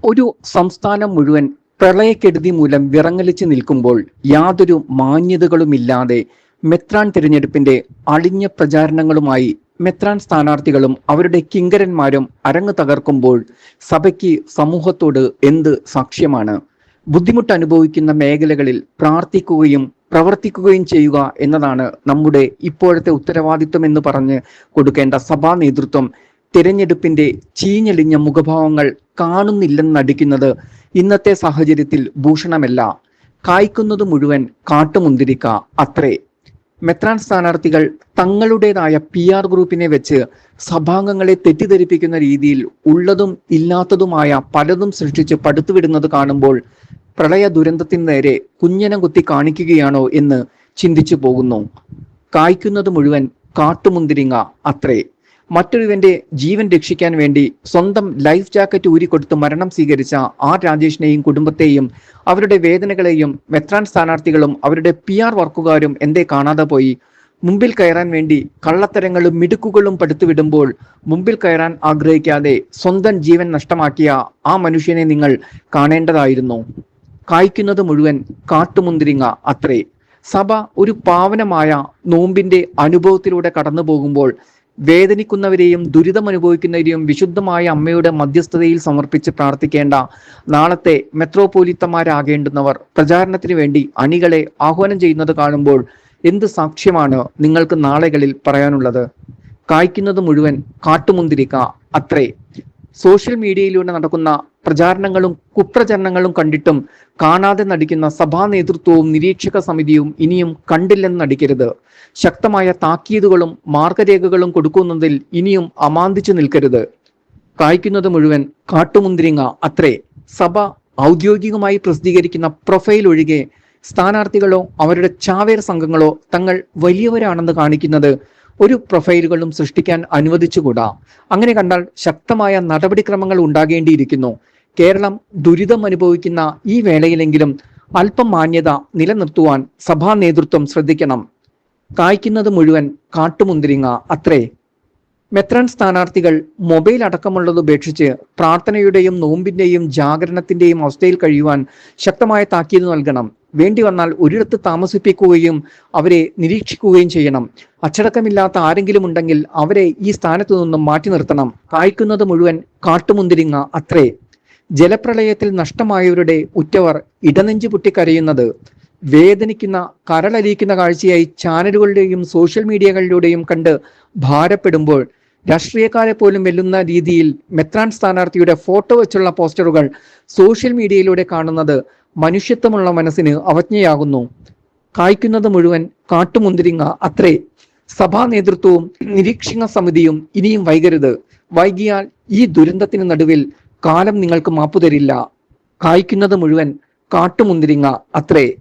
ഒരു സംസ്ഥാനം മുഴുവൻ പ്രളയക്കെടുതി മൂലം വിറങ്ങലിച്ചു നിൽക്കുമ്പോൾ യാതൊരു മാന്യതകളുമില്ലാതെ മെത്രാൻ തിരഞ്ഞെടുപ്പിന്റെ അളിഞ്ഞ പ്രചാരണങ്ങളുമായി മെത്രാൻ സ്ഥാനാർത്ഥികളും അവരുടെ കിങ്കരന്മാരും അരങ്ങ് തകർക്കുമ്പോൾ സഭയ്ക്ക് സമൂഹത്തോട് എന്ത് സാക്ഷ്യമാണ്? ബുദ്ധിമുട്ട് അനുഭവിക്കുന്ന മേഖലകളിൽ പ്രാർത്ഥിക്കുകയും പ്രവർത്തിക്കുകയും ചെയ്യുക എന്നതാണ് നമ്മുടെ ഇപ്പോഴത്തെ ഉത്തരവാദിത്വം എന്ന് പറഞ്ഞ് കൊടുക്കേണ്ട സഭാ നേതൃത്വം തിരഞ്ഞെടുപ്പിന്റെ ചീഞ്ഞളിഞ്ഞ മുഖഭാവങ്ങൾ കാണുന്നില്ലെന്നടിക്കുന്നത് ഇന്നത്തെ സാഹചര്യത്തിൽ ഭൂഷണമല്ല. കായ്ക്കുന്നത് മുഴുവൻ കാട്ടുമുന്തിരിക്ക അത്രേ. മെത്രാൻ സ്ഥാനാർത്ഥികൾ തങ്ങളുടേതായ PR ഗ്രൂപ്പിനെ വെച്ച് സഭാംഗങ്ങളെ തെറ്റിദ്ധരിപ്പിക്കുന്ന രീതിയിൽ ഉള്ളതും ഇല്ലാത്തതുമായ പലതും സൃഷ്ടിച്ച് പടുത്തുവിടുന്നത് കാണുമ്പോൾ പ്രളയ ദുരന്തത്തിന് നേരെ കുഞ്ഞനം കുത്തി കാണിക്കുകയാണോ എന്ന് ചിന്തിച്ചു പോകുന്നു. കായ്ക്കുന്നത് മുഴുവൻ കാട്ടുമുന്തിരിങ്ങ അത്രേ. മറ്റൊരുവന്റെ ജീവൻ രക്ഷിക്കാൻ വേണ്ടി സ്വന്തം ലൈഫ് ജാക്കറ്റ് ഊരിക്കൊടുത്ത് മരണം സ്വീകരിച്ച R രാജേഷിനെയും കുടുംബത്തെയും അവരുടെ വേദനകളെയും മെത്രാൻ സ്ഥാനാർത്ഥികളും അവരുടെ PR വർക്കുകാരും എന്തേ കാണാതെ പോയി? മുമ്പിൽ കയറാൻ വേണ്ടി കള്ളത്തരങ്ങളും മിടുക്കുകളും പടുത്തുവിടുമ്പോൾ മുമ്പിൽ കയറാൻ ആഗ്രഹിക്കാതെ സ്വന്തം ജീവൻ നഷ്ടമാക്കിയ ആ മനുഷ്യനെ നിങ്ങൾ കാണേണ്ടതായിരുന്നു. കായ്ക്കുന്നത് മുഴുവൻ കാട്ടുമുന്തിരിങ്ങ അത്രേ. സഭ ഒരു പാവനമായ നോമ്പിന്റെ അനുഭവത്തിലൂടെ കടന്നു പോകുമ്പോൾ വേദനിക്കുന്നവരെയും ദുരിതമനുഭവിക്കുന്നവരെയും വിശുദ്ധമായ അമ്മയുടെ മധ്യസ്ഥതയിൽ സമർപ്പിച്ച് പ്രാർത്ഥിക്കേണ്ട നാളത്തെ മെത്രോപോലിത്തമാരാകേണ്ടുന്നവർ പ്രചാരണത്തിന് വേണ്ടി അണികളെ ആഹ്വാനം ചെയ്യുന്നത് കാണുമ്പോൾ എന്ത് സാക്ഷ്യമാണ് നിങ്ങൾക്ക് നാളുകളിൽ പറയാനുള്ളത്? കായ്ക്കുന്നത് മുഴുവൻ കാട്ടുമുന്തിരിക്ക അത്രേ. സോഷ്യൽ മീഡിയയിലൂടെ നടക്കുന്ന പ്രചാരണങ്ങളും കുപ്രചരണങ്ങളും കണ്ടിട്ടും കാണാതെ നടിക്കുന്ന സഭാ നേതൃത്വവും നിരീക്ഷക സമിതിയും ഇനിയും കണ്ടില്ലെന്ന് നടിക്കരുത്. ശക്തമായ താക്കീതുകളും മാർഗരേഖകളും കൊടുക്കുന്നതിൽ ഇനിയും അമാന്തിച്ചു നിൽക്കരുത്. കായ്ക്കുന്നത് മുഴുവൻ കാട്ടുമുന്തിരിങ്ങ അത്രേ. സഭ ഔദ്യോഗികമായി പ്രസിദ്ധീകരിക്കുന്ന പ്രൊഫൈൽ ഒഴികെ സ്ഥാനാർത്ഥികളോ അവരുടെ ചാവേർ സംഘങ്ങളോ തങ്ങൾ വലിയവരാണെന്ന് കാണിക്കുന്നത് ഒരു പ്രൊഫൈലുകളും സൃഷ്ടിക്കാൻ അനുവദിച്ചുകൂടാ. അങ്ങനെ കണ്ടാൽ ശക്തമായ നടപടിക്രമങ്ങൾ ഉണ്ടാകേണ്ടിയിരിക്കുന്നു. കേരളം ദുരിതം അനുഭവിക്കുന്ന ഈ വേളയിലെങ്കിലും അല്പം മാന്യത നിലനിർത്തുവാൻ സഭാ നേതൃത്വം ശ്രദ്ധിക്കണം. കായ്ക്കുന്നത് മുഴുവൻ കാട്ടുമുന്തിരിങ്ങ അത്രേ. മെത്രാൻ സ്ഥാനാർത്ഥികൾ മൊബൈൽ അടക്കമുള്ളത് ഉപേക്ഷിച്ച് പ്രാർത്ഥനയുടെയും നോമ്പിന്റെയും ജാഗരണത്തിന്റെയും അവസ്ഥയിൽ കഴിയുവാൻ ശക്തമായ താക്കീത് നൽകണം. വേണ്ടി വന്നാൽ ഒരിടത്ത് താമസിപ്പിക്കുകയും അവരെ നിരീക്ഷിക്കുകയും ചെയ്യണം. അച്ചടക്കമില്ലാത്ത ആരെങ്കിലും ഉണ്ടെങ്കിൽ അവരെ ഈ സ്ഥാനത്തു നിന്നും മാറ്റി നിർത്തണം. കായ്ക്കുന്നത് മുഴുവൻ കാട്ടുമുന്തിരിങ്ങ അത്രേ. ജലപ്രളയത്തിൽ നഷ്ടമായവരുടെ ഉറ്റവർ ഇടനെഞ്ചു പൊട്ടിക്കരയുന്നത് വേദനിക്കുന്ന കരളലിയിക്കുന്ന കാഴ്ചയായി ചാനലുകളുടെയും സോഷ്യൽ മീഡിയകളിലൂടെയും കണ്ട് ഭാരപ്പെടുമ്പോൾ രാഷ്ട്രീയക്കാരെ പോലും വെല്ലുന്ന രീതിയിൽ മെത്രാൻ സ്ഥാനാർത്ഥിയുടെ ഫോട്ടോ വെച്ചുള്ള പോസ്റ്ററുകൾ സോഷ്യൽ മീഡിയയിലൂടെ കാണുന്നത് മനുഷ്യത്വമുള്ള മനസ്സിന് അവജ്ഞയാകുന്നു. കായ്ക്കുന്നത് മുഴുവൻ കാട്ടുമുന്തിരിങ്ങ അത്രേ. സഭാ നേതൃത്വവും നിരീക്ഷക സമിതിയും ഇനിയും വൈകരുത്. വൈകിയാൽ ഈ ദുരന്തത്തിന് നടുവിൽ കാലം നിങ്ങൾക്ക് മാപ്പു തരില്ല. കായ്ക്കുന്നത് മുഴുവൻ കാട്ടുമുന്തിരിങ്ങ അത്രേ.